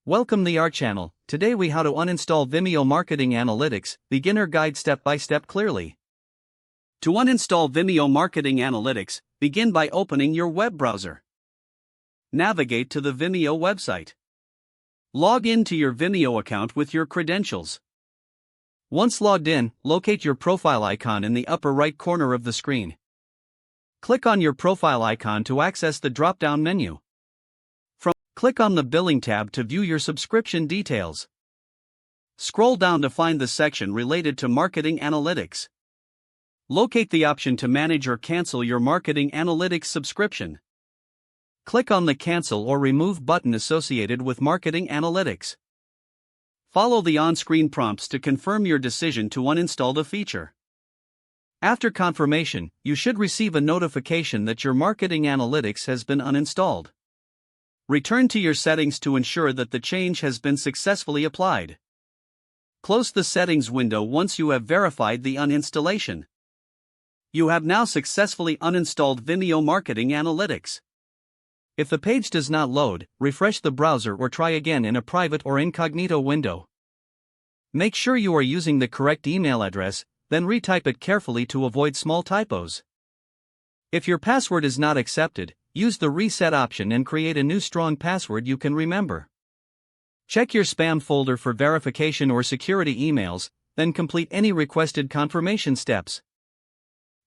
Welcome to our channel. Today we how to uninstall Vimeo Marketing Analytics, beginner guide step by step clearly. To uninstall Vimeo Marketing Analytics, begin by opening your web browser. Navigate to the Vimeo website. Log in to your Vimeo account with your credentials. Once logged in, locate your profile icon in the upper right corner of the screen. Click on your profile icon to access the drop-down menu. Click on the Billing tab to view your subscription details. Scroll down to find the section related to Marketing Analytics. Locate the option to manage or cancel your Marketing Analytics subscription. Click on the Cancel or Remove button associated with Marketing Analytics. Follow the on-screen prompts to confirm your decision to uninstall the feature. After confirmation, you should receive a notification that your Marketing Analytics has been uninstalled. Return to your settings to ensure that the change has been successfully applied. Close the settings window once you have verified the uninstallation. You have now successfully uninstalled Vimeo Marketing Analytics. If the page does not load, refresh the browser or try again in a private or incognito window. Make sure you are using the correct email address, then retype it carefully to avoid small typos. If your password is not accepted, use the reset option and create a new strong password you can remember. Check your spam folder for verification or security emails, then complete any requested confirmation steps.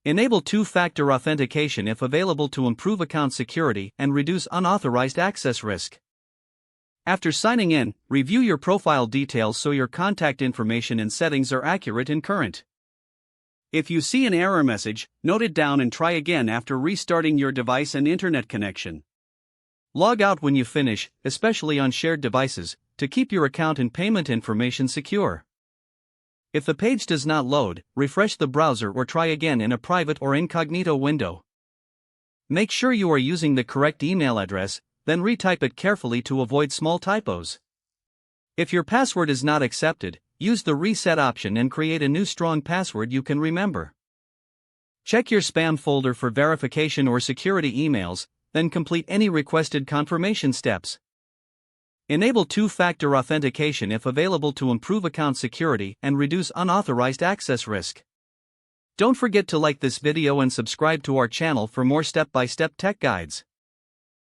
Enable two-factor authentication if available to improve account security and reduce unauthorized access risk. After signing in, review your profile details so your contact information and settings are accurate and current. If you see an error message, note it down and try again after restarting your device and internet connection. Log out when you finish, especially on shared devices, to keep your account and payment information secure. If the page does not load, refresh the browser or try again in a private or incognito window. Make sure you are using the correct email address, then retype it carefully to avoid small typos. If your password is not accepted, use the reset option and create a new strong password you can remember. Check your spam folder for verification or security emails, then complete any requested confirmation steps. Enable two-factor authentication if available to improve account security and reduce unauthorized access risk. Don't forget to like this video and subscribe to our channel for more step-by-step tech guides.